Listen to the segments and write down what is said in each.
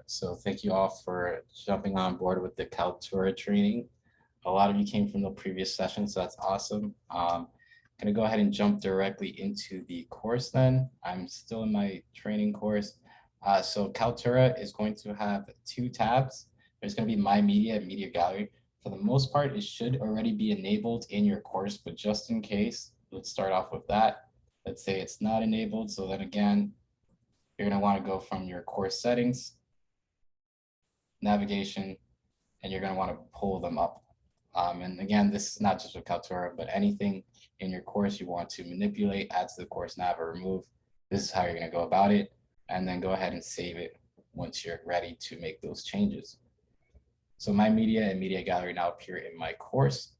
So thank you all for jumping on board with the Kaltura training. A lot of you came from the previous session, so that's awesome. Gonna go ahead and jump directly into the course then. I'm still in my training course. So Kaltura is going to have two tabs. There's gonna be My Media and Media Gallery. For the most part, it should already be enabled in your course, but just in case, let's start off with that. Let's say it's not enabled, so then again, you're gonna wanna go from your course settings, navigation, and you're going to want to pull them up. And again, this is not just with Kaltura, but anything in your course you want to manipulate, add to the course nav or remove, this is how you're going to go about it. And then go ahead and save it once you're ready to make those changes. So my media and media gallery now appear in my course.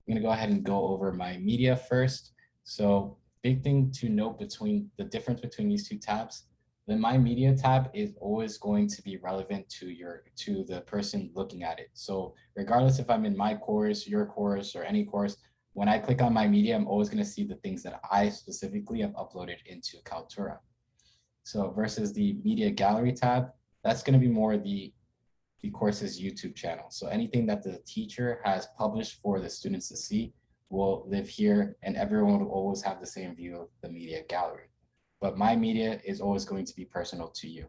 I'm going to go ahead and go over my media first. So big thing to note between the difference between these two tabs, the My Media tab is always going to be relevant to the person looking at it. So regardless if I'm in my course, your course, or any course, when I click on My Media, I'm always going to see the things that I specifically have uploaded into Kaltura. So versus the Media Gallery tab, that's going to be more the course's YouTube channel. So anything that the teacher has published for the students to see will live here, and everyone will always have the same view of the media gallery. But my media is always going to be personal to you.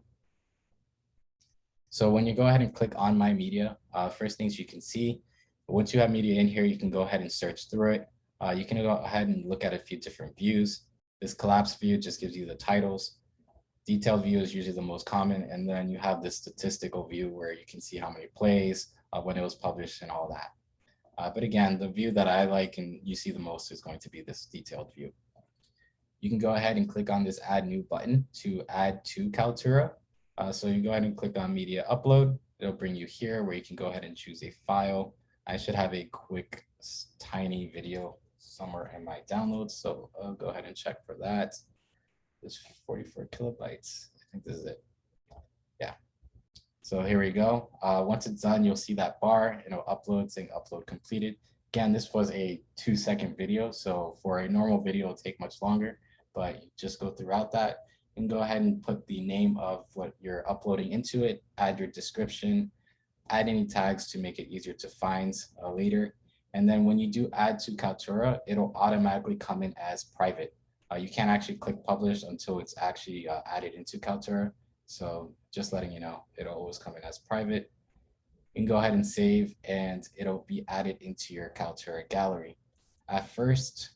So when you go ahead and click on my media, first things you can see, once you have media in here, you can go ahead and search through it. You can go ahead and look at a few different views. This collapsed view just gives you the titles. Detailed view is usually the most common. And then you have this statistical view where you can see how many plays, when it was published and all that. But again, the view that I like and you see the most is going to be this detailed view. You can go ahead and click on this add new button to add to Kaltura. So you go ahead and click on media upload. It'll bring you here where you can go ahead and choose a file. I should have a quick tiny video somewhere in my downloads. So I'll go ahead and check for that. It's 44 kilobytes. I think this is it. Yeah. So here we go. Once it's done, you'll see that bar. It'll upload saying upload completed. Again, this was a 2-second video. So for a normal video, it'll take much longer, but you just go throughout that and go ahead and put the name of what you're uploading into it, add your description, add any tags to make it easier to find later. And then when you do add to Kaltura, it'll automatically come in as private. You can't actually click publish until it's actually added into Kaltura. So just letting you know, it'll always come in as private. You can go ahead and save and it'll be added into your Kaltura gallery. At first,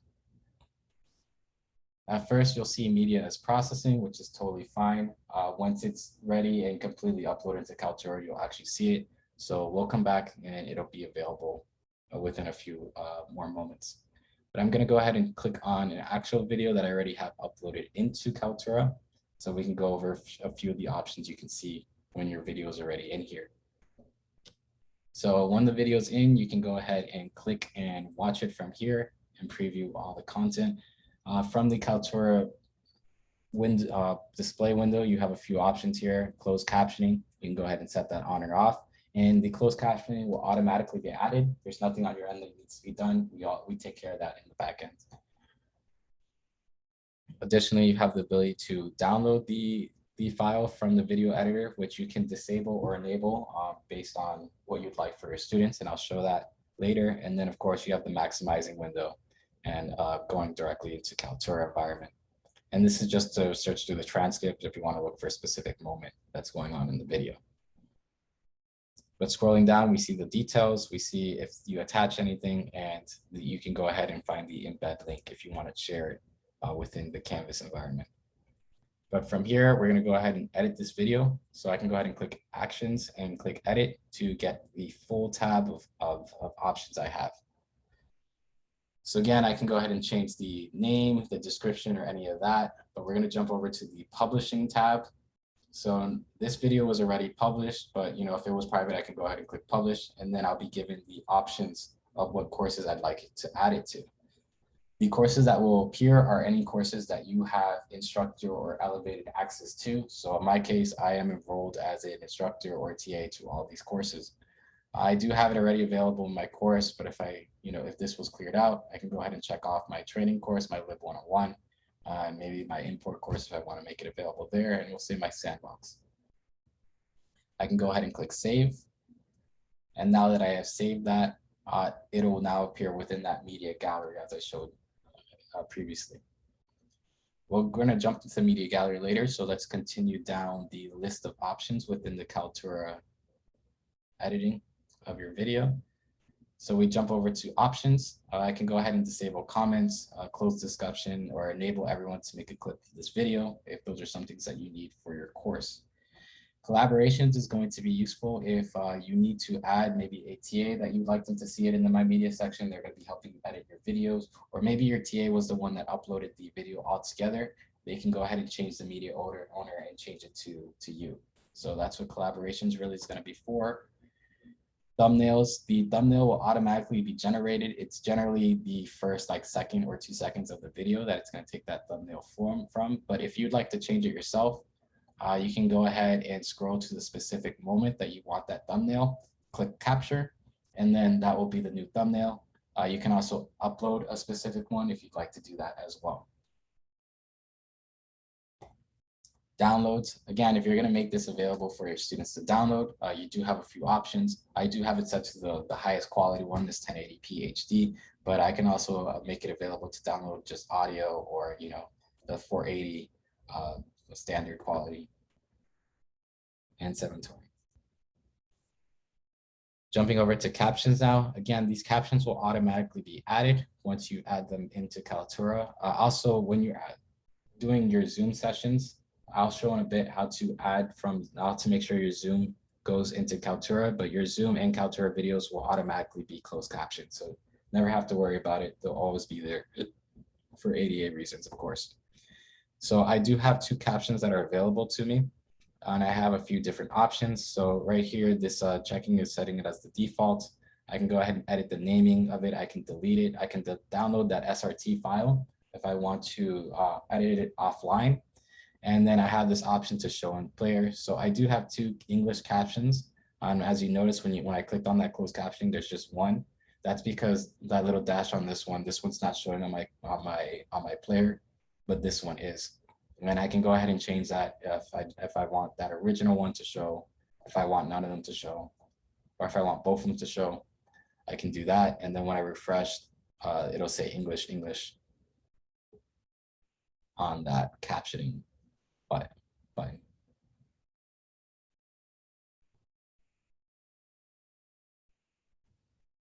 you'll see media as processing, which is totally fine. Once it's ready and completely uploaded to Kaltura, you'll actually see it. So we'll come back and it'll be available within a few more moments. But I'm going to go ahead and click on an actual video that I already have uploaded into Kaltura. So we can go over a few of the options you can see when your video is already in here. So when the video is in, you can go ahead and click and watch it from here and preview all the content. From the Kaltura display window, you have a few options here. Closed captioning, you can go ahead and set that on or off. And the closed captioning will automatically be added. There's nothing on your end that needs to be done. We take care of that in the back end. Additionally, you have the ability to download the file from the video editor, which you can disable or enable based on what you'd like for your students. And I'll show that later. And then, of course, you have the maximizing window and going directly into Kaltura environment. And this is just to search through the transcript if you want to look for a specific moment that's going on in the video. But scrolling down, we see the details, we see if you attach anything, and you can go ahead and find the embed link if you want to share it within the Canvas environment. But from here, we're going to go ahead and edit this video. So I can go ahead and click Actions and click Edit to get the full tab of options I have. So again, I can go ahead and change the name, the description, or any of that, but we're going to jump over to the Publishing tab. So this video was already published, but if it was private, I can go ahead and click Publish, and then I'll be given the options of what courses I'd like to add it to. The courses that will appear are any courses that you have instructor or elevated access to. So in my case, I am enrolled as an instructor or TA to all these courses. I do have it already available in my course, but if this was cleared out, I can go ahead and check off my training course, my Lib 101, and maybe my import course if I want to make it available there, and we'll say my sandbox. I can go ahead and click save. And now that I have saved that, it will now appear within that media gallery as I showed previously. We're going to jump into the media gallery later, so let's continue down the list of options within the Kaltura editing of your video. So we jump over to options. I can go ahead and disable comments, close discussion, or enable everyone to make a clip of this video if those are some things that you need for your course. Collaborations is going to be useful if you need to add maybe a TA that you'd like them to see it in the My Media section. They're going to be helping you edit your videos, or maybe your TA was the one that uploaded the video altogether. They can go ahead and change the media owner and change it to you. So that's what collaborations really is going to be for. Thumbnails, the thumbnail will automatically be generated. It's generally the first second or 2 seconds of the video that it's going to take that thumbnail from. But if you'd like to change it yourself, you can go ahead and scroll to the specific moment that you want that thumbnail, click capture, and then that will be the new thumbnail. You can also upload a specific one if you'd like to do that as well. Downloads, again, if you're going to make this available for your students to download, you do have a few options. I do have it set to the highest quality one, this 1080p HD, but I can also make it available to download just audio or, the 480 standard quality and 720. Jumping over to captions now. Again, these captions will automatically be added once you add them into Kaltura. Also, when you're doing your Zoom sessions, I'll show in a bit how to make sure your Zoom goes into Kaltura, but your Zoom and Kaltura videos will automatically be closed captioned. So never have to worry about it. They'll always be there for ADA reasons, of course. So I do have 2 captions that are available to me, and I have a few different options. So right here, this checking is setting it as the default. I can go ahead and edit the naming of it. I can delete it. I can download that SRT file if I want to edit it offline. And then I have this option to show in player. So I do have 2 English captions. As you notice, when I clicked on that closed captioning, there's just one. That's because that little dash on this one's not showing on my player, but this one is. And I can go ahead and change that if I want that original one to show, if I want none of them to show, or if I want both of them to show, I can do that. And then when I refresh, it'll say English on that captioning button.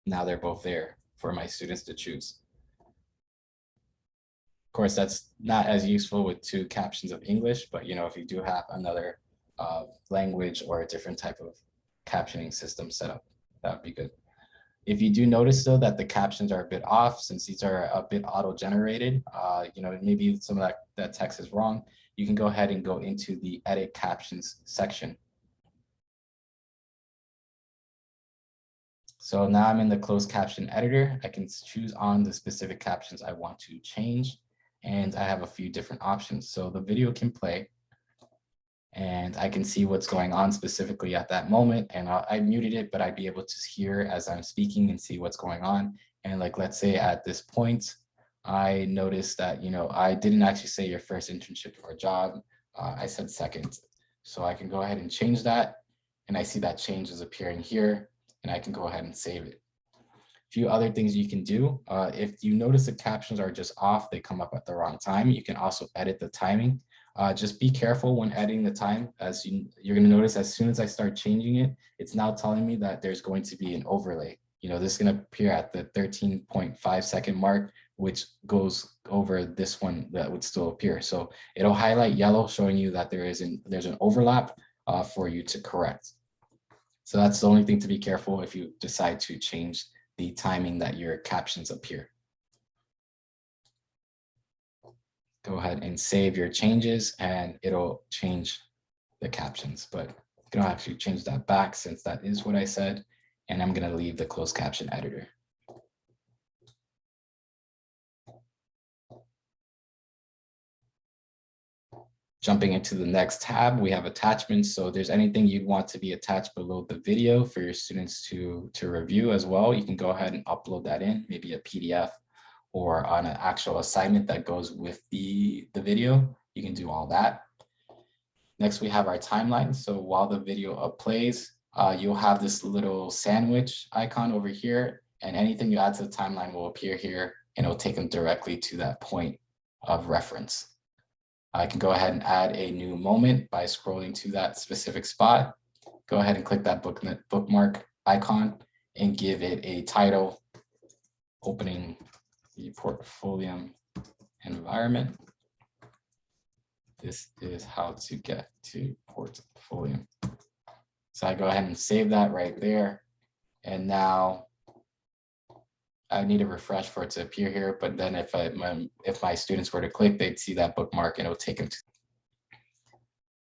Now they're both there for my students to choose. Of course, that's not as useful with 2 captions of English, but if you do have another language or a different type of captioning system set up, that would be good. If you do notice though that the captions are a bit off, since these are a bit auto-generated, maybe some of that text is wrong, you can go ahead and go into the edit captions section. So now I'm in the closed caption editor. I can choose on the specific captions I want to change, and I have a few different options. So the video can play, and I can see what's going on specifically at that moment. And I muted it, but I'd be able to hear as I'm speaking and see what's going on. And let's say at this point, I noticed that, I didn't actually say your first internship or job. I said second. So I can go ahead and change that. And I see that change is appearing here, and I can go ahead and save it. A few other things you can do. If you notice the captions are just off, they come up at the wrong time, you can also edit the timing. Just be careful when editing the time, as you're going to notice as soon as I start changing it, it's now telling me that there's going to be an overlay. This is going to appear at the 13.5 second mark, which goes over this one that would still appear. So it'll highlight yellow, showing you that there's an overlap for you to correct. So that's the only thing to be careful if you decide to change the timing that your captions appear. Go ahead and save your changes and it'll change the captions, but you can actually change that back since that is what I said. And I'm going to leave the closed caption editor. Jumping into the next tab, we have attachments. So if there's anything you'd want to be attached below the video for your students to review as well, you can go ahead and upload that in, maybe a PDF or on an actual assignment that goes with the video. You can do all that. Next, we have our timeline. So while the video plays, you'll have this little sandwich icon over here, and anything you add to the timeline will appear here, and it'll take them directly to that point of reference. I can go ahead and add a new moment by scrolling to that specific spot. Go ahead and click that bookmark icon and give it a title, opening the portfolio environment. This is how to get to portfolio. So I go ahead and save that right there. And now I need to refresh for it to appear here. But then if my students were to click, they'd see that bookmark and it'll take them to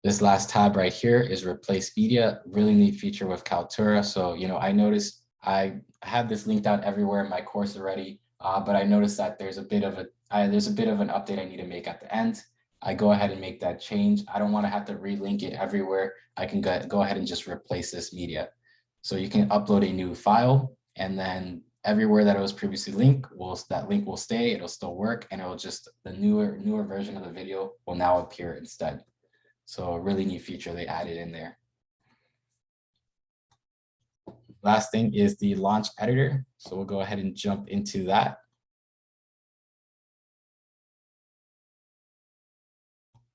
this last tab right here is replace media. Really neat feature with Kaltura. So, I noticed I had this linked out everywhere in my course already, but I noticed that there's a bit of an update I need to make at the end. I go ahead and make that change. I don't want to have to relink it everywhere. I can go ahead and just replace this media. So you can upload a new file, and then everywhere that it was previously linked, that link will stay. It'll still work, and it'll just the newer version of the video will now appear instead. So a really neat feature they added in there. Last thing is the launch editor. So we'll go ahead and jump into that.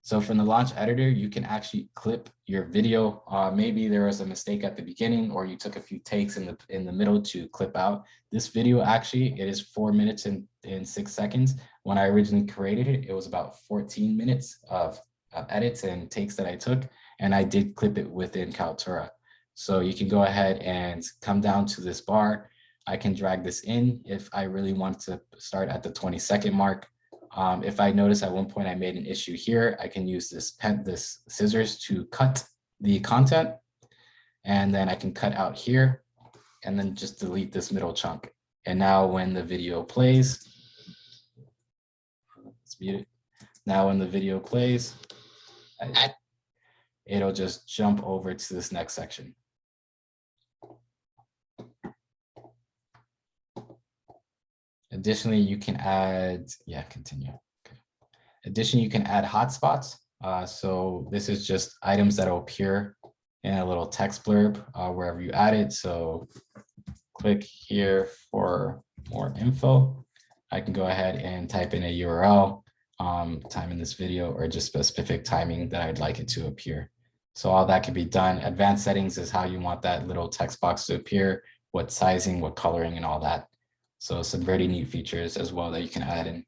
So from the launch editor, you can actually clip your video. Maybe there was a mistake at the beginning, or you took a few takes in the middle to clip out. This video actually, it is 4 minutes and 6 seconds. When I originally created it, it was about 14 minutes of edits and takes that I took, and I did clip it within Kaltura. So you can go ahead and come down to this bar. I can drag this in if I really want to start at the 20-second mark. If I notice at one point I made an issue here, I can use this scissors to cut the content, and then I can cut out here and then just delete this middle chunk. And now when the video plays, let's mute it. Now when the video plays, it'll just jump over to this next section. Additionally, you can add, continue. Okay. Additionally, you can add hotspots. So this is just items that will appear in a little text blurb wherever you add it. So click here for more info. I can go ahead and type in a URL, time in this video, or just specific timing that I'd like it to appear. So all that can be done. Advanced settings is how you want that little text box to appear, what sizing, what coloring, and all that. So some very neat features as well that you can add in.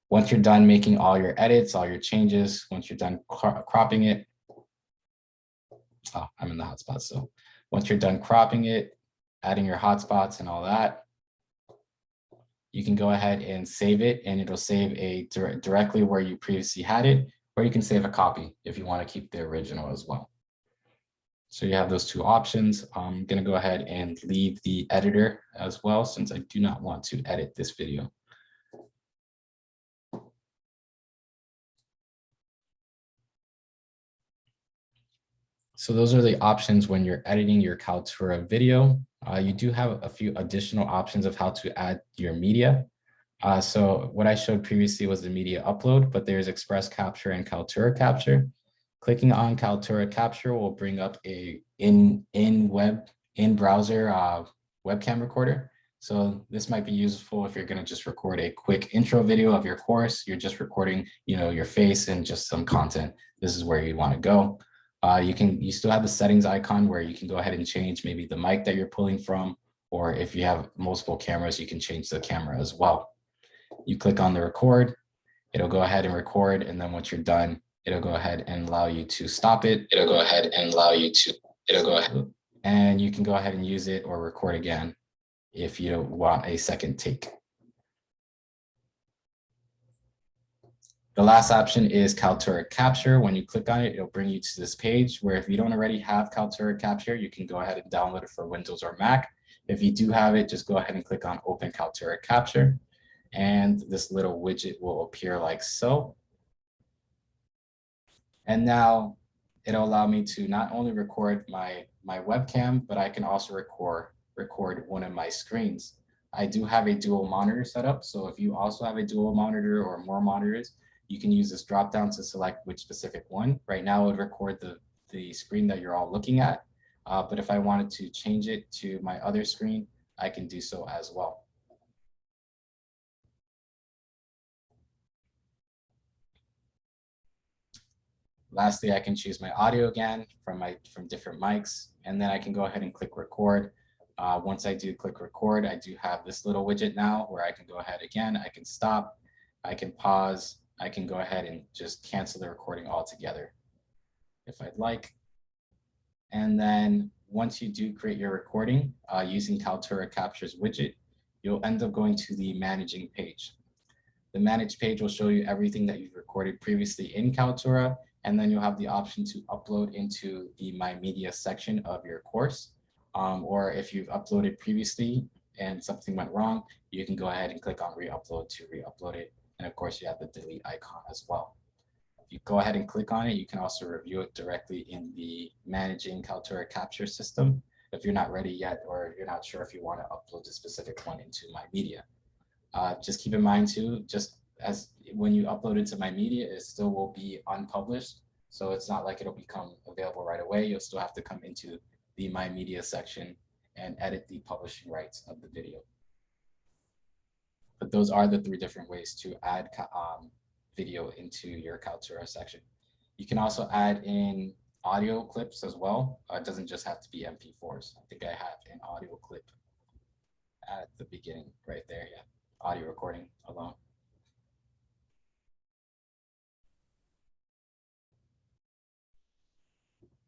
Once you're done making all your edits, all your changes, once you're done cropping it, I'm in the hotspot. So once you're done cropping it, adding your hotspots and all that, you can go ahead and save it, and it'll save directly where you previously had it, or you can save a copy if you want to keep the original as well. So you have those two options. I'm going to go ahead and leave the editor as well, since I do not want to edit this video. So those are the options when you're editing your Kaltura video. You do have a few additional options of how to add your media. So what I showed previously was the media upload, but there's Express Capture and Kaltura Capture. Clicking on Kaltura Capture will bring up a in-browser webcam recorder. So this might be useful if you're going to just record a quick intro video of your course. You're just recording, your face and just some content. This is where you want to go. You still have the settings icon where you can go ahead and change maybe the mic that you're pulling from, or if you have multiple cameras, you can change the camera as well. You click on the record, it'll go ahead and record, and then once you're done, it'll go ahead and allow you to stop it. And you can go ahead and use it or record again if you don't want a second take. The last option is Kaltura Capture. When you click on it, it'll bring you to this page where if you don't already have Kaltura Capture, you can go ahead and download it for Windows or Mac. If you do have it, just go ahead and click on Open Kaltura Capture, and this little widget will appear like so. And now it'll allow me to not only record my webcam, but I can also record one of my screens. I do have a dual monitor setup. So if you also have a dual monitor or more monitors, You can use this drop down to select which specific one. Right now it would record the screen that you're all looking at. But if I wanted to change it to my other screen, I can do so as well. Lastly, I can choose my audio again from different mics, and then I can go ahead and click record. Once I do click record, I do have this little widget now where I can go ahead again, I can stop, I can pause, I can go ahead and just cancel the recording altogether if I'd like. And then once you do create your recording using Kaltura Capture's widget, you'll end up going to the managing page. The manage page will show you everything that you've recorded previously in Kaltura, and then you'll have the option to upload into the My Media section of your course. Or if you've uploaded previously and something went wrong, you can go ahead and click on re-upload to re-upload it. And of course, you have the delete icon as well. If you go ahead and click on it, you can also review it directly in the Managing Kaltura Capture system if you're not ready yet, or you're not sure if you want to upload a specific one into My Media. Just keep in mind too, just as when you upload it to My Media, it still will be unpublished. So it's not like it'll become available right away. You'll still have to come into the My Media section and edit the publishing rights of the video. But those are the 3 different ways to add video into your Kaltura section. You can also add in audio clips as well. It doesn't just have to be MP4s. I think I have an audio clip at the beginning right there. Yeah, audio recording alone.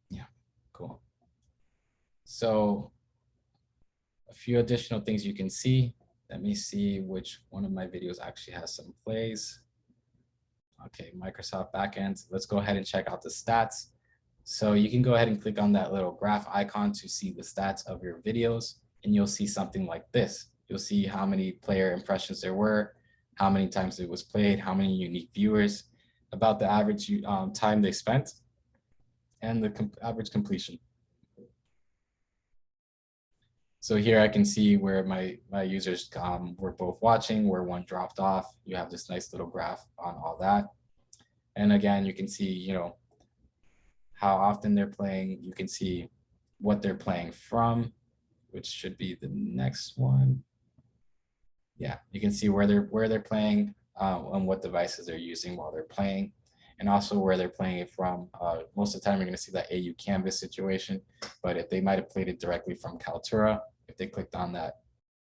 Yeah, cool. So a few additional things you can see. Let me see which one of my videos actually has some plays. Okay, Microsoft backend. Let's go ahead and check out the stats. So you can go ahead and click on that little graph icon to see the stats of your videos, and you'll see something like this. You'll see how many player impressions there were, how many times it was played, how many unique viewers, about the average time they spent, and the average completion. So here I can see where my users were both watching, where one dropped off. You have this nice little graph on all that. And again, you can see, you know, how often they're playing. You can see what they're playing from, which should be the next one. Yeah, you can see where they're playing and what devices they're using while they're playing, and also where they're playing it from. Most of the time, you're going to see that AU Canvas situation, but if they might have played it directly from Kaltura, if they clicked on that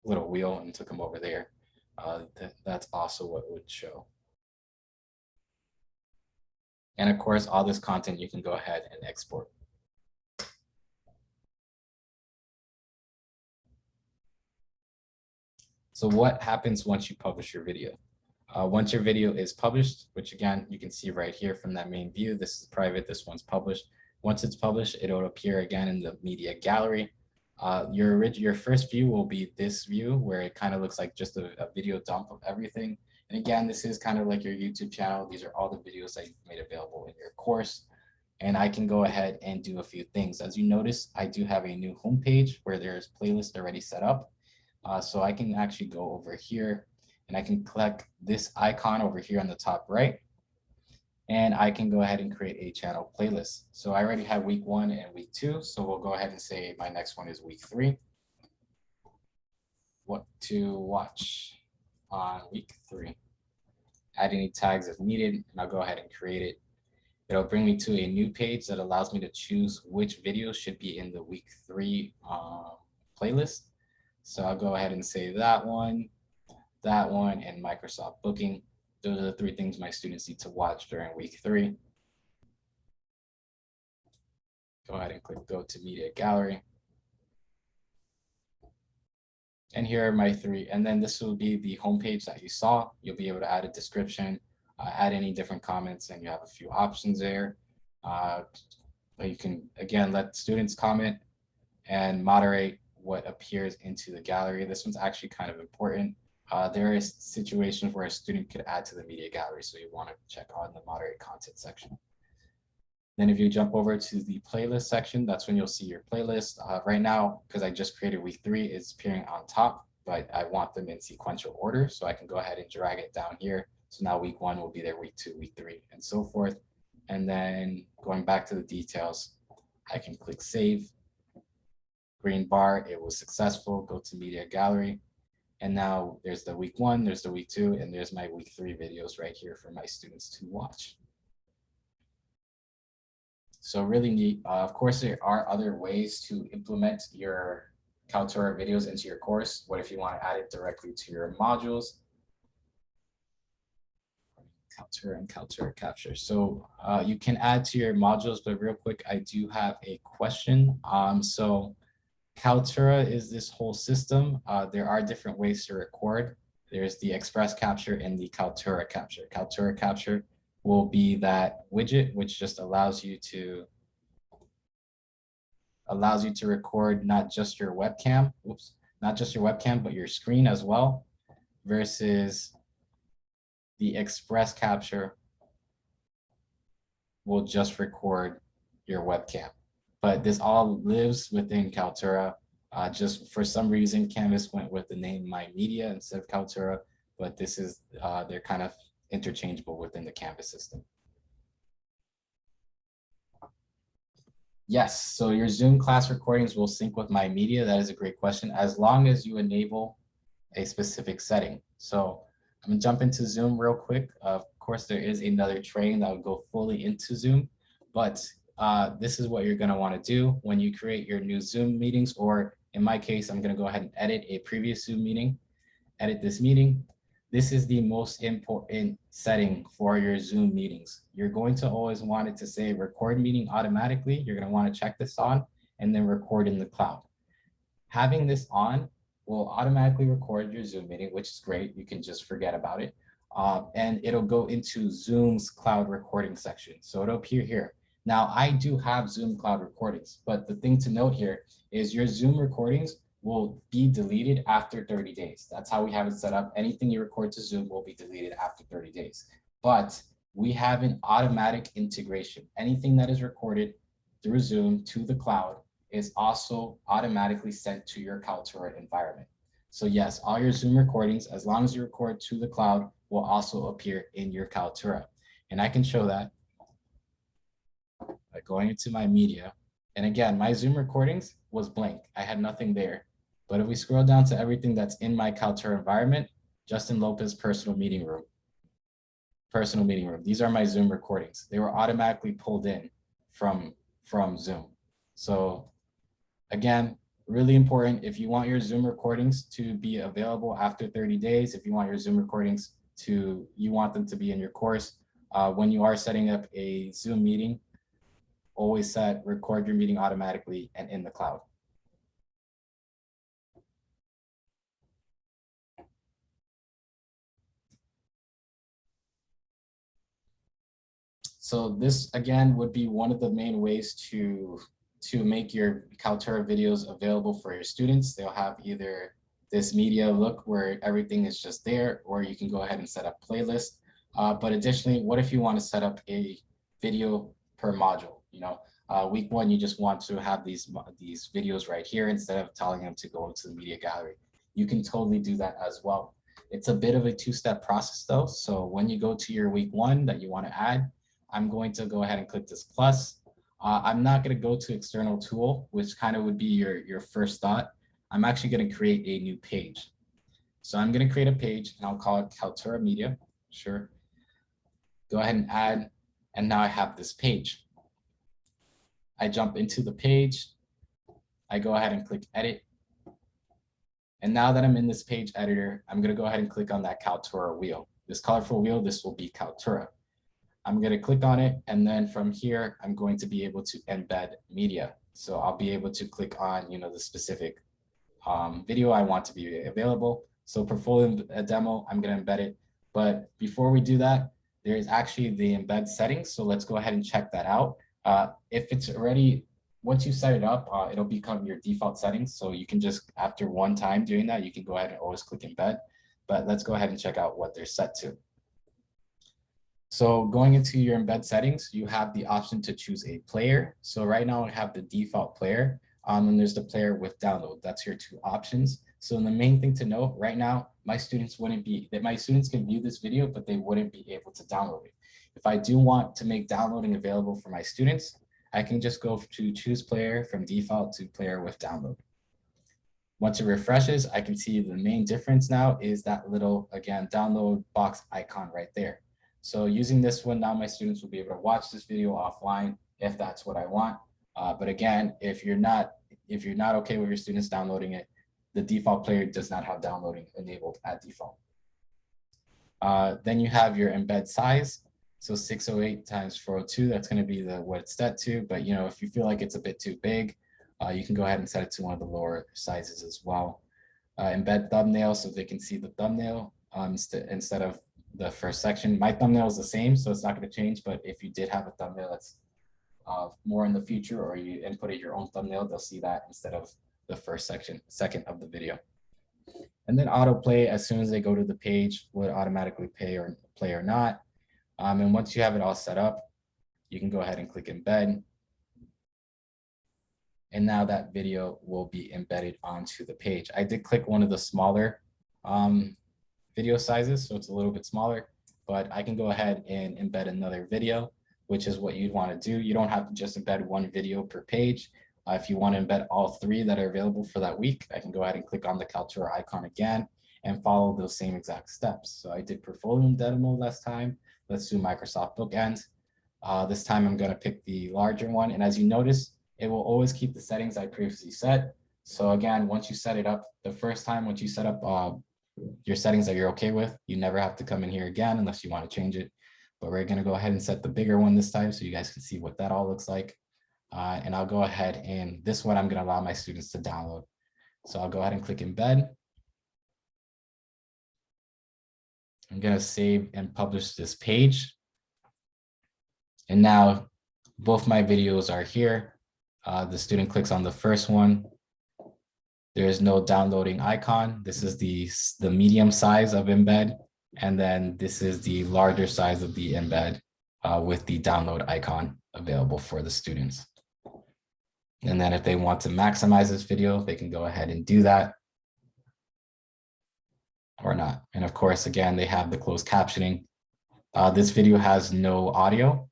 little wheel and took them over there, that's also what it would show. And of course, all this content you can go ahead and export. So what happens once you publish your video? Once your video is published, which again, you can see right here from that main view, this is private, this one's published. Once it's published, it'll appear again in the media gallery. Your first view will be this view where it kind of looks like just a video dump of everything. And again, this is kind of like your YouTube channel. These are all the videos that you've made available in your course. And I can go ahead and do a few things. As you notice, I do have a new homepage where there's playlists already set up. So I can actually go over here and I can click this icon over here on the top right. And I can go ahead and create a channel playlist. So I already have week 1 and week 2. So we'll go ahead and say my next one is week 3. What to watch on week 3. Add any tags if needed, and I'll go ahead and create it. It'll bring me to a new page that allows me to choose which videos should be in the week 3 playlist. So I'll go ahead and say that one, and Microsoft Booking. Those are the 3 things my students need to watch during week 3. Go ahead and click Go to Media Gallery. And here are my 3. And then this will be the homepage that you saw. You'll be able to add a description, add any different comments, and you have a few options there. You can, again, let students comment and moderate what appears into the gallery. This one's actually kind of important. There is situations where a student could add to the media gallery, so you want to check on the moderate content section. Then if you jump over to the playlist section, that's when you'll see your playlist. Right now, because I just created week 3, it's appearing on top, but I want them in sequential order, so I can go ahead and drag it down here So now week 1 will be their week 2, week 3, and so forth. And then going back to the details, I can click save, green bar, it was successful, go to media gallery. And now there's the week 1, there's the week 2, and there's my week 3 videos right here for my students to watch. So really neat. Of course, there are other ways to implement your Kaltura videos into your course. What if you want to add it directly to your modules? Kaltura and Kaltura Capture. So you can add to your modules, but real quick, I do have a question. So Kaltura is this whole system. There are different ways to record. There's the Express Capture and the Kaltura Capture. Kaltura Capture will be that widget, which just allows you to record not just your webcam, but your screen as well, versus the Express Capture will just record your webcam. But this all lives within Kaltura. Just for some reason, Canvas went with the name My Media instead of Kaltura, but this is, they're kind of interchangeable within the Canvas system. Yes, so your Zoom class recordings will sync with My Media. That is a great question, as long as you enable a specific setting. So I'm gonna jump into Zoom real quick. Of course, there is another training that would go fully into Zoom, but this is what you're gonna wanna do when you create your new Zoom meetings, or in my case, I'm gonna go ahead and edit a previous Zoom meeting, edit this meeting. This is the most important setting for your Zoom meetings. You're going to always want it to say record meeting automatically. You're gonna wanna check this on and then record in the cloud. Having this on will automatically record your Zoom meeting, which is great. You can just forget about it. And it'll go into Zoom's cloud recording section. So it'll appear here. Now, I do have Zoom cloud recordings, but the thing to note here is your Zoom recordings will be deleted after 30 days. That's how we have it set up. Anything you record to Zoom will be deleted after 30 days. But we have an automatic integration. Anything that is recorded through Zoom to the cloud is also automatically sent to your Kaltura environment. So yes, all your Zoom recordings, as long as you record to the cloud, will also appear in your Kaltura. And I can show that by going into my media. And again, my Zoom recordings was blank. I had nothing there. But if we scroll down to everything that's in my Kaltura environment, Justin Lopez personal meeting room. These are my Zoom recordings. They were automatically pulled in from Zoom. So again, really important. If you want your Zoom recordings to be available after 30 days, if you want your Zoom recordings you want them to be in your course, when you are setting up a Zoom meeting, always set record your meeting automatically and in the cloud. So this, again, would be one of the main ways to make your Kaltura videos available for your students. They'll have either this media look where everything is just there, or you can go ahead and set up playlists. But additionally, what if you want to set up a video per module? You know, week 1, you just want to have these videos right here instead of telling them to go into the media gallery. You can totally do that as well. It's a bit of a 2-step process though. So when you go to your week 1 that you want to add, I'm going to go ahead and click this plus. I'm not going to go to external tool, which kind of would be your first thought. I'm actually going to create a new page. So I'm going to create a page and I'll call it Kaltura Media. Sure. Go ahead and add. And now I have this page. I jump into the page. I go ahead and click edit. And now that I'm in this page editor, I'm going to go ahead and click on that Kaltura wheel. This colorful wheel, this will be Kaltura. I'm going to click on it, and then from here, I'm going to be able to embed media. So I'll be able to click on, the specific video I want to be available. So portfolio demo, I'm going to embed it. But before we do that, there is actually the embed settings. So let's go ahead and check that out. If it's already, once you set it up, it'll become your default settings. So you can just, after one time doing that, you can go ahead and always click embed. But let's go ahead and check out what they're set to. So going into your embed settings, you have the option to choose a player. So right now I have the default player, and there's the player with download. That's your 2 options. So the main thing to note right now, my students can view this video, but they wouldn't be able to download it. If I do want to make downloading available for my students, I can just go to choose player from default to player with download. Once it refreshes, I can see the main difference now is that little, again, download box icon right there. So using this one, now my students will be able to watch this video offline if that's what I want. But again, if you're not okay with your students downloading it, the default player does not have downloading enabled at default. Then you have your embed size. So 608 times 402, that's going to be what it's set to. But if you feel like it's a bit too big, you can go ahead and set it to one of the lower sizes as well. Embed thumbnail so they can see the thumbnail instead of the first section. My thumbnail is the same, so it's not going to change. But if you did have a thumbnail that's more in the future, or you inputted your own thumbnail, they'll see that instead of the first second of the video. And then autoplay, as soon as they go to the page, would automatically play or not. And once you have it all set up, you can go ahead and click embed. And now that video will be embedded onto the page. I did click one of the smaller video sizes, so it's a little bit smaller, but I can go ahead and embed another video, which is what you'd want to do. You don't have to just embed one video per page. If you want to embed all 3 that are available for that week, I can go ahead and click on the Kaltura icon again and follow those same exact steps. So I did portfolio demo last time. Let's do Microsoft Bookend. This time I'm going to pick the larger one. And as you notice, it will always keep the settings I previously set. So again, once you set it up, the first time once you set up your settings that you're okay with, you never have to come in here again unless you want to change it. But we're going to go ahead and set the bigger one this time so you guys can see what that all looks like. And I'll go ahead and this one I'm going to allow my students to download. So I'll go ahead and click embed. I'm going to save and publish this page. And now both my videos are here. The student clicks on the first one. There is no downloading icon. This is the medium size of embed. And then this is the larger size of the embed with the download icon available for the students. And then if they want to maximize this video, they can go ahead and do that or not. And of course, again, they have the closed captioning. This video has no audio,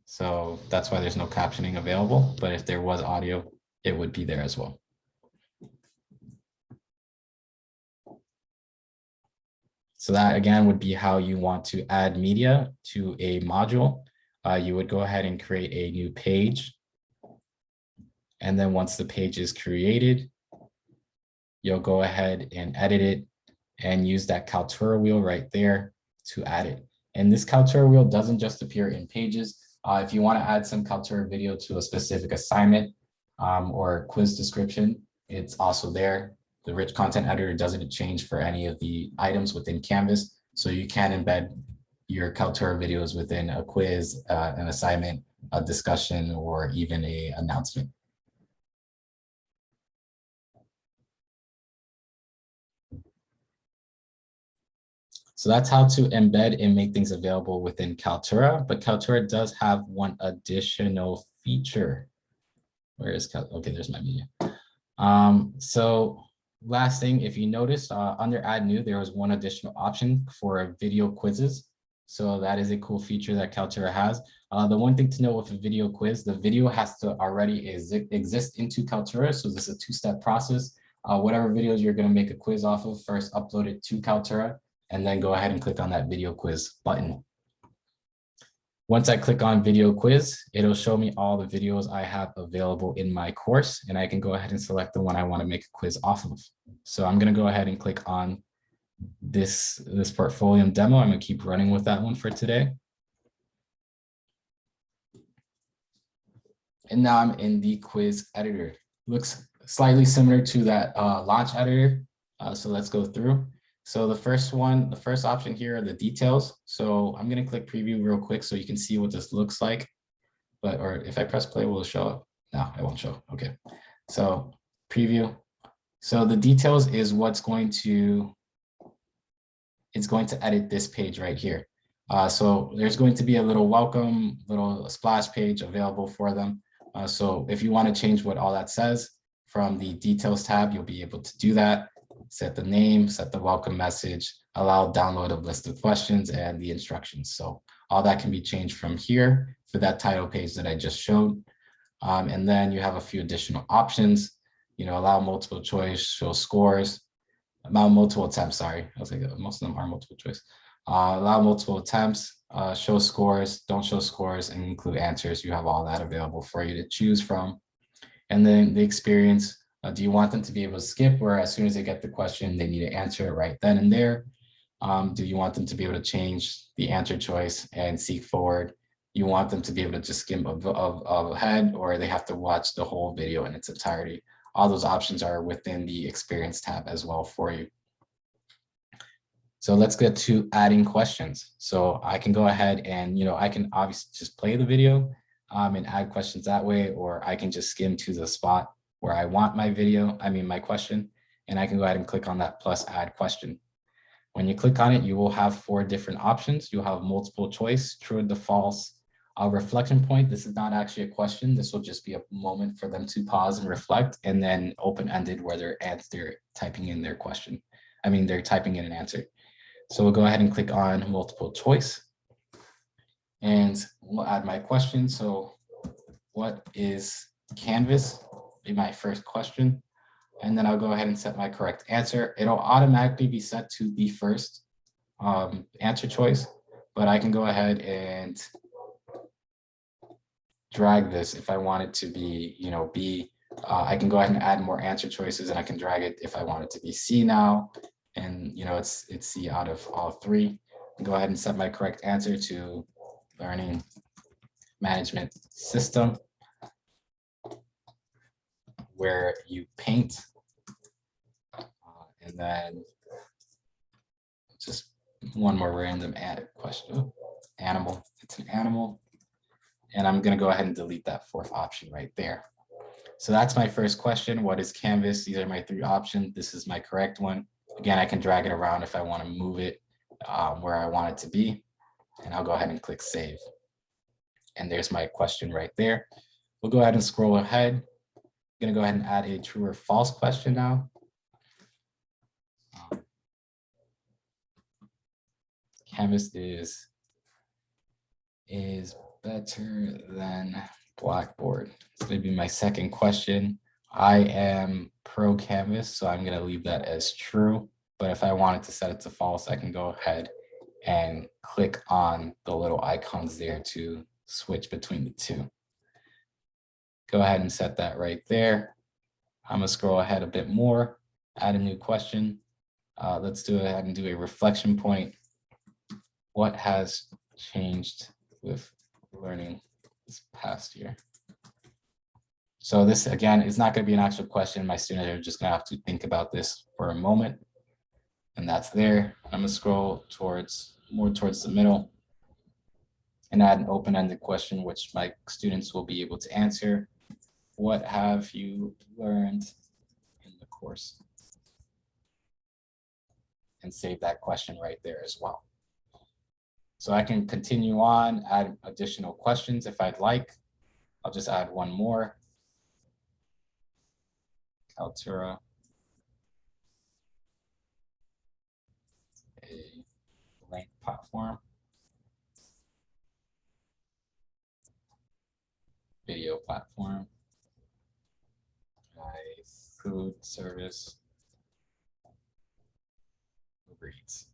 so that's why there's no captioning available. But if there was audio, it would be there as well. So that again would be how you want to add media to a module. You would go ahead and create a new page. And then once the page is created, you'll go ahead and edit it and use that Kaltura wheel right there to add it. And this Kaltura wheel doesn't just appear in pages. If you want to add some Kaltura video to a specific assignment or quiz description, it's also there. The rich content editor doesn't change for any of the items within Canvas. So you can embed your Kaltura videos within a quiz, an assignment, a discussion, or even an announcement. So that's how to embed and make things available within Kaltura, but Kaltura does have one additional feature. Where is Kaltura? Okay, there's my media. So last thing, if you noticed, under Add New, there was one additional option for video quizzes. So that is a cool feature that Kaltura has. The one thing to know with a video quiz, the video has to already exist into Kaltura. So this is a 2-step process. Whatever videos you're going to make a quiz off of, first upload it to Kaltura, and then go ahead and click on that video quiz button. Once I click on video quiz, it'll show me all the videos I have available in my course, and I can go ahead and select the one I want to make a quiz off of. So I'm going to go ahead and click on this portfolio demo. I'm going to keep running with that one for today. And now I'm in the quiz editor. Looks slightly similar to that launch editor. So let's go through. So the first option here are the details. So I'm going to click preview real quick so you can see what this looks like. Or if I press play, will it show up? No, it won't show. Okay. So preview. So the details is it's going to edit this page right here. So there's going to be a little welcome, little splash page available for them. So if you want to change what all that says from the details tab, you'll be able to do that. set the name, set the welcome message, allow download of list of questions and the instructions. So all that can be changed from here for that title page that I just showed. And then you have a few additional options, allow multiple choice, show scores, allow multiple attempts, sorry. I was like, most of them are multiple choice. Allow multiple attempts, show scores, don't show scores, and include answers. You have all that available for you to choose from. And then the experience, do you want them to be able to skip, or as soon as they get the question, they need to answer it right then and there? Do you want them to be able to change the answer choice and seek forward? You want them to be able to just skim ahead, or they have to watch the whole video in its entirety? All those options are within the experience tab as well for you. So let's get to adding questions. So I can go ahead and, I can obviously just play the video and add questions that way, or I can just skim to the spot where I want my question, and I can go ahead and click on that plus add question. When you click on it, you will have 4 different options. You'll have multiple choice, true or false, a reflection point. This is not actually a question. This will just be a moment for them to pause and reflect, and then open-ended where they're typing in their question. They're typing in an answer. So we'll go ahead and click on multiple choice, and we'll add my question. So what is Canvas? Be my first question. And then I'll go ahead and set my correct answer. It'll automatically be set to the first answer choice, but I can go ahead and drag this if I want it to be, B. I can go ahead and add more answer choices, and I can drag it if I want it to be C now. And it's C out of all 3. Go ahead and set my correct answer to learning management system, where you paint. And then just one more random add question. Animal, it's an animal. And I'm gonna go ahead and delete that 4th option right there. So that's my first question. What is Canvas? These are my 3 options. This is my correct one. Again, I can drag it around if I want to move it where I want it to be. And I'll go ahead and click save. And there's my question right there. We'll go ahead and scroll ahead. I'm gonna go ahead and add a true or false question now. Canvas is better than Blackboard. It's gonna be my second question. I am pro Canvas, so I'm gonna leave that as true. But if I wanted to set it to false, I can go ahead and click on the little icons there to switch between the 2. Go ahead and set that right there. I'm gonna scroll ahead a bit more, add a new question. Let's go ahead and do a reflection point. What has changed with learning this past year? So this, again, is not going to be an actual question. My students are just going to have to think about this for a moment. And that's there. I'm going to scroll more towards the middle and add an open-ended question, which my students will be able to answer. What have you learned in the course? And save that question right there as well. So I can continue on, add additional questions if I'd like. I'll just add one more. Kaltura, a link platform, video platform, a food service, Uber Eats.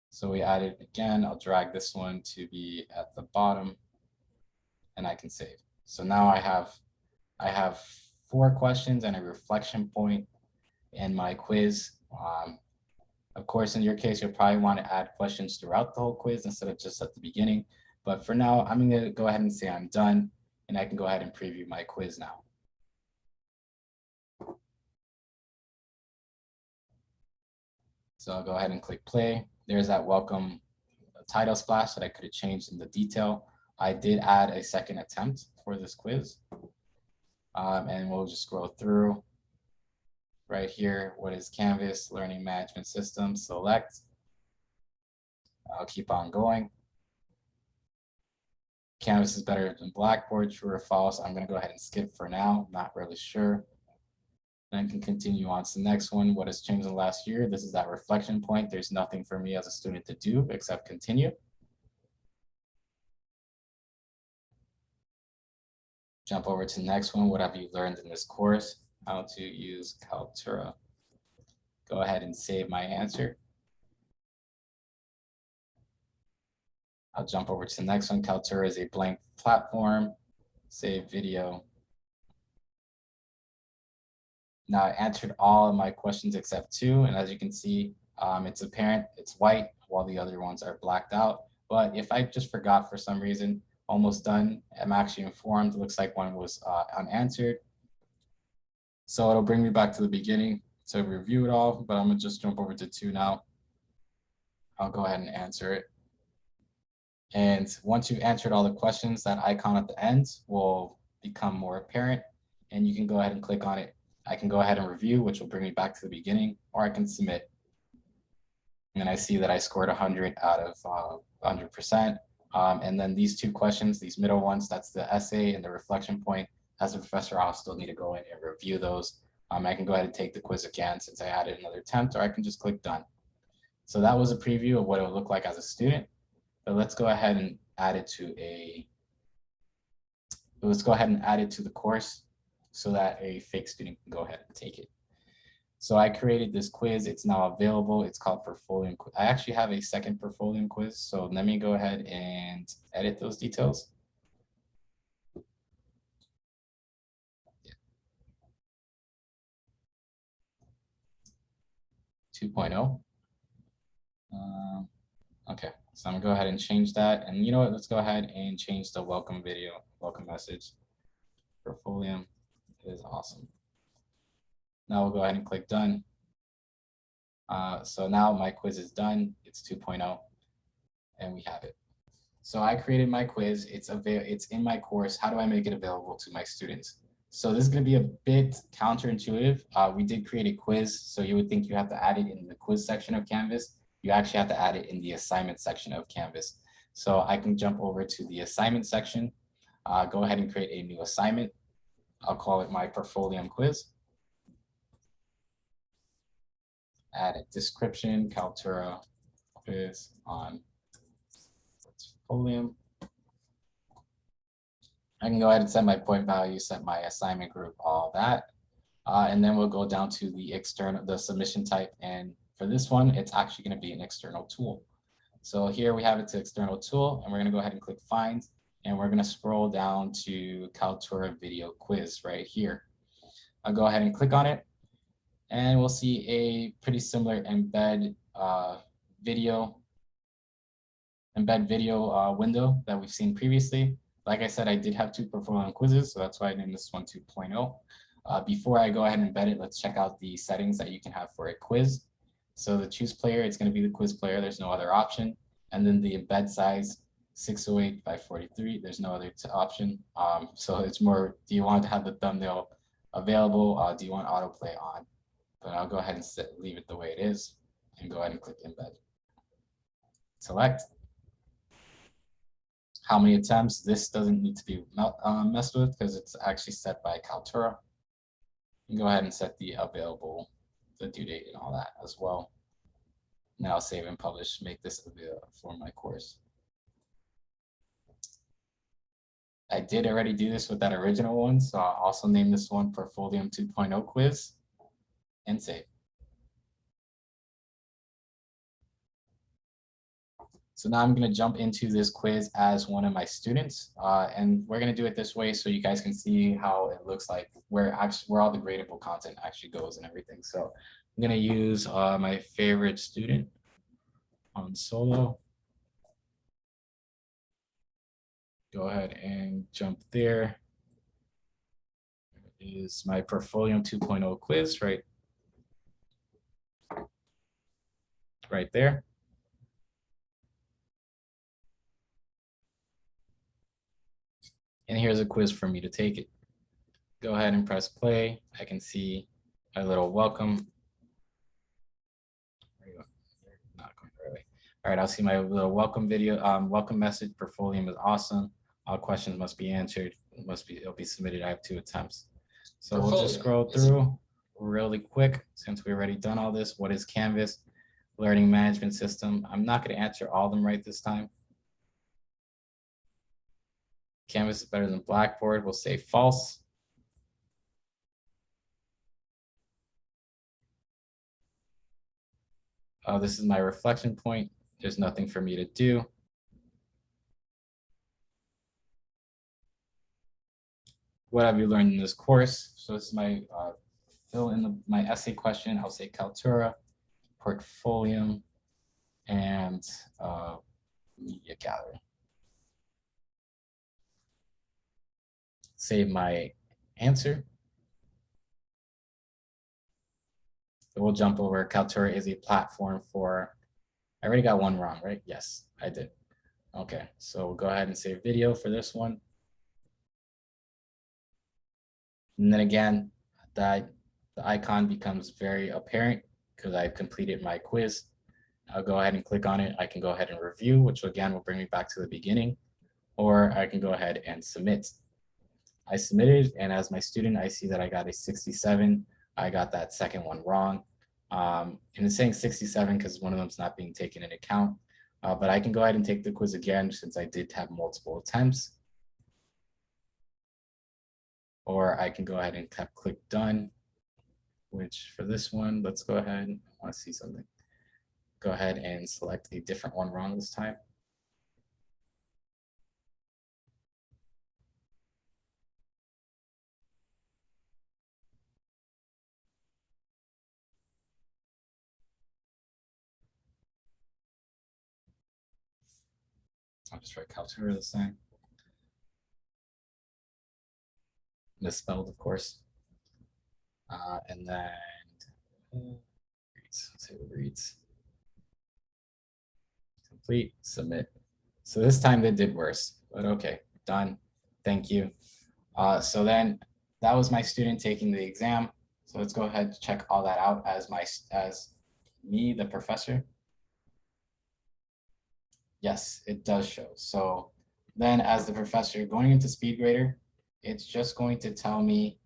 So we added again, I'll drag this one to be at the bottom and I can save. So now I have 4 questions and a reflection point in my quiz. Of course, in your case, you'll probably want to add questions throughout the whole quiz instead of just at the beginning. But for now, I'm going to go ahead and say I'm done, and I can go ahead and preview my quiz now. So I'll go ahead and click play. There's that welcome title splash that I could have changed in the detail. I did add a second attempt for this quiz. And we'll just scroll through. Right here, what is Canvas Learning Management System? Select. I'll keep on going. Canvas is better than Blackboard, true or false? I'm going to go ahead and skip for now. Not really sure. And I can continue on to the next one. What has changed in the last year? This is that reflection point. There's nothing for me as a student to do except continue. Jump over to the next one. What have you learned in this course? How to use Kaltura. Go ahead and save my answer. I'll jump over to the next one. Kaltura is a blank platform. Save video. Now I answered all of my questions except 2. And as you can see, it's apparent it's white while the other ones are blacked out. But if I just forgot for some reason, almost done, I'm actually informed. It looks like one was unanswered. So it'll bring me back to the beginning to review it all, but I'm gonna just jump over to 2 now. I'll go ahead and answer it. And once you've answered all the questions, that icon at the end will become more apparent, and you can go ahead and click on it. I can go ahead and review, which will bring me back to the beginning, or I can submit. And I see that I scored 100 out of 100%. And then these 2 questions, these middle ones, that's the essay and the reflection point. As a professor, I'll still need to go in and review those. I can go ahead and take the quiz again since I added another attempt, or I can just click done. So that was a preview of what it would look like as a student. But let's go ahead and add it to the course so that a fake student can go ahead and take it. So I created this quiz. It's now available. It's called Portfolio Quiz. I actually have a second Portfolio quiz. So let me go ahead and edit those details. Yeah. 2.0. Okay, so I'm gonna go ahead and change that. And you know what, let's go ahead and change the welcome video, welcome message. Portfolio is awesome. Now we'll go ahead and click done. So now my quiz is done. It's 2.0 and we have it. So I created my quiz. It's in my course. How do I make it available to my students? So this is going to be a bit counterintuitive. We did create a quiz, so you would think you have to add it in the quiz section of Canvas. You actually have to add it in the assignment section of Canvas. So I can jump over to the assignment section, go ahead and create a new assignment. I'll call it my Portfolio quiz. Add a description, Kaltura quiz on Portfolio. I can go ahead and set my point value, set my assignment group, all that. And then we'll go down to the submission type. And for this one, it's actually going to be an external tool. So here we have it to external tool, and we're going to go ahead and click find. And we're going to scroll down to Kaltura video quiz right here. I'll go ahead and click on it. And we'll see a pretty similar embed video window that we've seen previously. Like I said, I did have 2 Portfolio quizzes, so that's why I named this one 2.0. Before I go ahead and embed it, let's check out the settings that you can have for a quiz. So the choose player, it's going to be the quiz player. There's no other option. And then the embed size, 608 by 43. There's no other option. So it's more, do you want to have the thumbnail available? Do you want autoplay on? But I'll go ahead and leave it the way it is and go ahead and click embed. Select. How many attempts? This doesn't need to be messed with because it's actually set by Kaltura. You can go ahead and set the due date and all that as well. Now save and publish, make this available for my course. I did already do this with that original one, so I'll also name this one Portfolio 2.0 quiz and save. So now I'm going to jump into this quiz as one of my students, and we're going to do it this way so you guys can see how it looks like, where all the gradable content actually goes and everything. So I'm going to use my favorite student on solo. Go ahead and jump there. Is my Portfolio 2.0 quiz right there. And here's a quiz for me to take it. Go ahead and press play. I can see my little welcome. Not going the right way. All right, I'll see my little welcome video. Welcome message. Portfolio is awesome. All questions must be answered. It'll be submitted. I have 2 attempts. So we'll just scroll through. really quick, since we've already done all this. What is Canvas? Learning management system. I'm not going to answer all of them right this time. Canvas is better than Blackboard. We'll say false. This is my reflection point. There's nothing for me to do. What have you learned in this course? So this is my fill in my essay question. I'll say Kaltura, portfolio, and media gallery. Save my answer. So we'll jump over. Kaltura is a platform for, I already got one wrong, right? Yes, I did. Okay, so we'll go ahead and save video for this one. And then again, the icon becomes very apparent because I've completed my quiz. I'll go ahead and click on it. I can go ahead and review, which again will bring me back to the beginning, or I can go ahead and submit. I submitted, and as my student, I see that I got a 67. I got that second one wrong. And it's saying 67 because one of them is not being taken into account. But I can go ahead and take the quiz again since I did have multiple attempts. Or I can go ahead and click done, which for this one, let's go ahead. I want to see something. Go ahead and select a different one wrong this time. I'll just write Kaltura this time. Misspelled, of course. And then let's say reads. Complete, submit. So this time they did worse, but okay, done. Thank you. So then that was my student taking the exam. So let's go ahead and check all that out as me, the professor. Yes, it does show. So then as the professor going into SpeedGrader, it's just going to tell me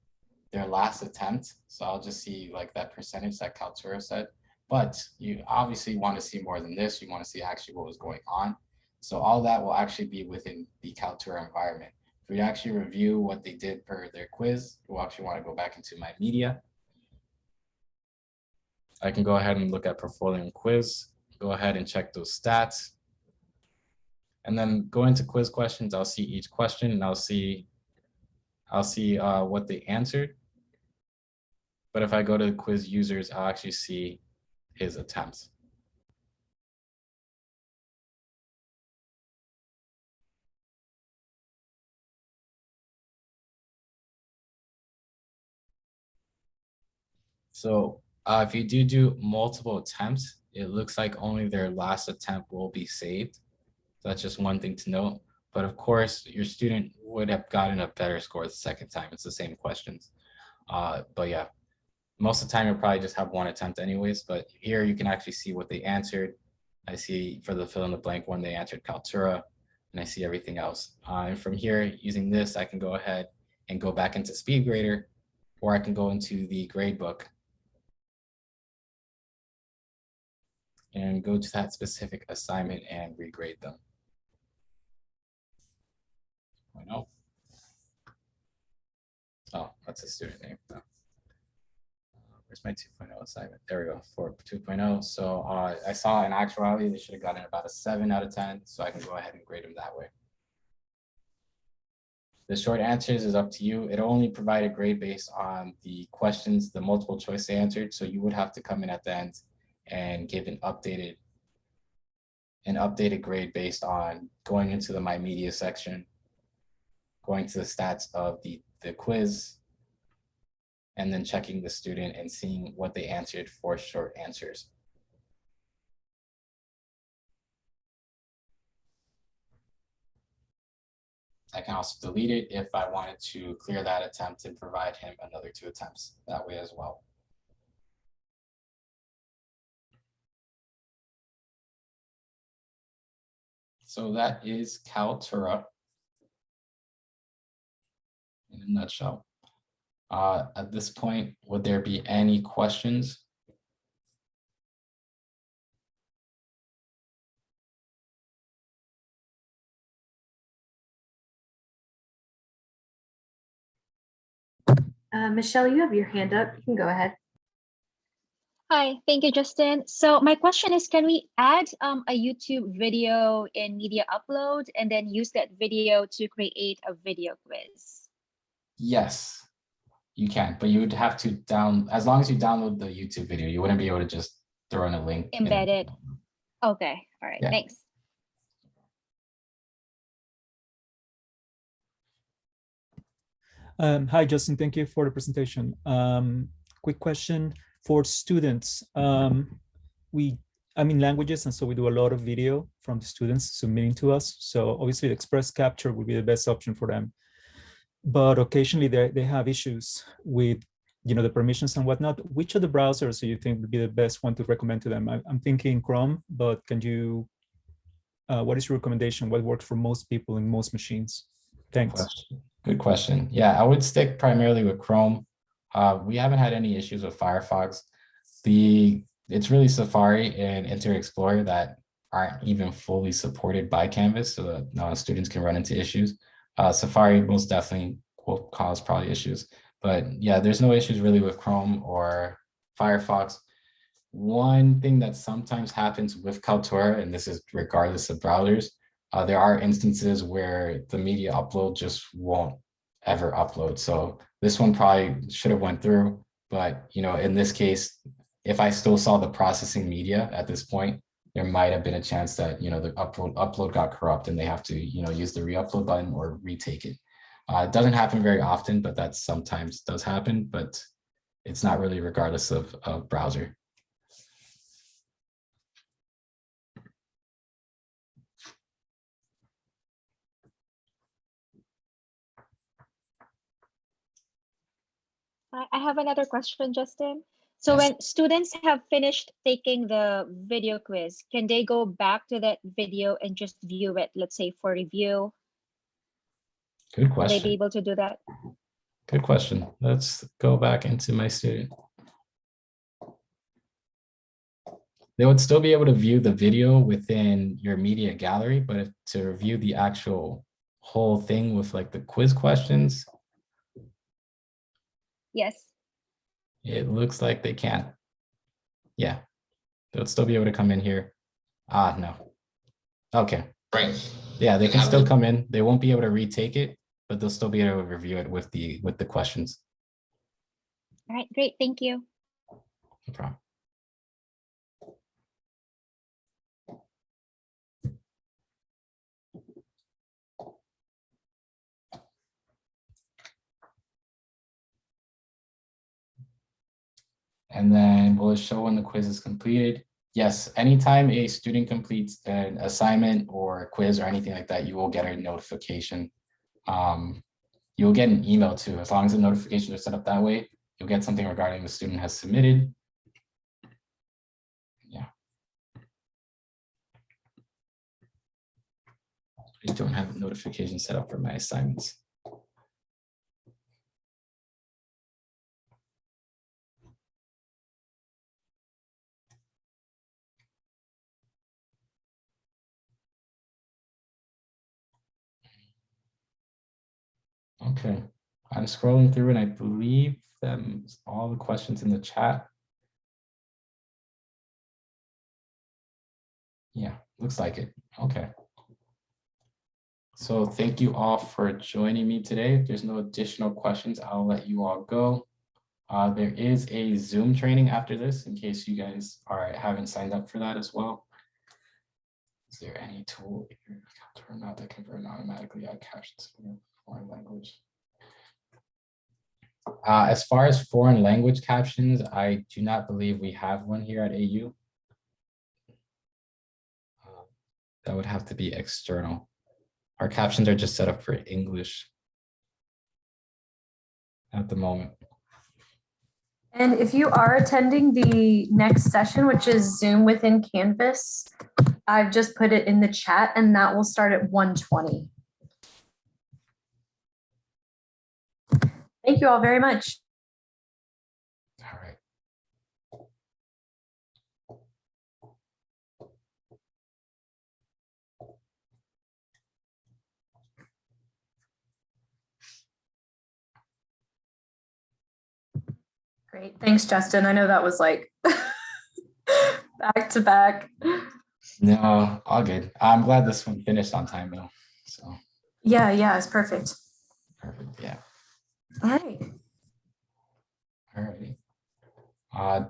their last attempt. So I'll just see like that percentage that Kaltura said. But you obviously want to see more than this. You want to see actually what was going on. So all that will actually be within the Kaltura environment. If we actually review what they did per their quiz, we'll actually want to go back into my media. I can go ahead and look at portfolio and quiz, go ahead and check those stats. And then go into quiz questions. I'll see each question and I'll see what they answered. But if I go to the quiz users, I'll actually see his attempts. So if you do multiple attempts, it looks like only their last attempt will be saved. So that's just one thing to note. But of course, your student would have gotten a better score the second time. It's the same questions. But yeah, most of the time you'll probably just have one attempt anyways. But here you can actually see what they answered. I see for the fill in the blank one, they answered Kaltura, and I see everything else. And from here, using this, I can go ahead and go back into SpeedGrader, or I can go into the gradebook and go to that specific assignment and regrade them. 2.0. Oh, that's a student name. No. Where's my 2.0 assignment? There we go, for 2.0. So I saw in actuality, they should have gotten about a 7 out of 10. So I can go ahead and grade them that way. The short answers is up to you. It only provided grade based on the questions, the multiple choice they answered. So you would have to come in at the end and give an updated grade based on going into the My Media section, going to the stats of the quiz, and then checking the student and seeing what they answered for short answers. I can also delete it if I wanted to clear that attempt and provide him another 2 attempts that way as well. So that is Kaltura in a nutshell. At this point, would there be any questions? Michelle, you have your hand up. You can go ahead. Hi, thank you, Justin. So my question is, can we add a YouTube video in media upload and then use that video to create a video quiz? Yes, you can, but you would have to as long as you download the YouTube video, you wouldn't be able to just throw in a link. Embedded. Okay, all right, Yeah. thanks. Hi, Justin. Thank you for the presentation. Quick question for students. I'm in languages, and so we do a lot of video from the students submitting to us. So obviously, the Express Capture would be the best option for them. But occasionally, they have issues with the permissions and whatnot. Which of the browsers do you think would be the best one to recommend to them? I'm thinking Chrome, but can you? What is your recommendation? What works for most people in most machines? Thanks. Good question. Yeah, I would stick primarily with Chrome. We haven't had any issues with Firefox. It's really Safari and Internet Explorer that aren't even fully supported by Canvas, so that students can run into issues. Safari most definitely will cause probably issues, but yeah, there's no issues really with Chrome or Firefox. One thing that sometimes happens with Kaltura, and this is regardless of browsers, there are instances where the media upload just won't ever upload. So this one probably should have went through, but in this case, if I still saw the processing media at this point, there might have been a chance that the upload got corrupt and they have to use the re-upload button or retake it. It doesn't happen very often, but that sometimes does happen, but it's not really regardless of browser. I have another question, Justin. So Yes. when students have finished taking the video quiz, can they go back to that video and just view it, let's say for review? Good Will they be question. able to do that? Good question. Let's go back into my student. They would still be able to view the video within your media gallery, but to review the actual whole thing with like the quiz questions, Yes. it looks like they can't. Yeah, they'll still be able to come in here. No. Okay. Right. Yeah, they can still come in. They won't be able to retake it, but they'll still be able to review it with the questions. All right, great. Thank you. No problem. And then will it show when the quiz is completed? Yes, anytime a student completes an assignment or a quiz or anything like that, you will get a notification. You'll get an email too. As long as the notifications are set up that way, you'll get something regarding the student has submitted. Yeah. I don't have notifications set up for my assignments. Okay, I'm scrolling through and I believe that's all the questions in the chat. Yeah, looks like it. Okay. So thank you all for joining me today. If there's no additional questions, I'll let you all go. There is a Zoom training after this in case you guys haven't signed up for that as well. Is there any tool or not that convert automatically out captions in foreign language? As far as foreign language captions, I do not believe we have one here at AU. That would have to be external. Our captions are just set up for English at the moment. And if you are attending the next session, which is Zoom within Canvas, I've just put it in the chat and that will start at 1:20. Thank you all very much. All right. Great. Thanks, Justin. I know that was like back to back. No, all good. I'm glad this one finished on time though. So Yeah, it's perfect. perfect. Yeah. All right. All righty.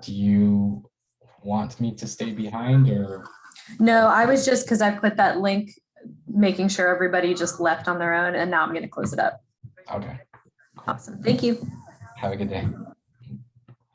Do you want me to stay behind or? No, I was just because I put that link, making sure everybody just left on their own, and now I'm going to close it up. Okay. Awesome. Thank you. Have a good day.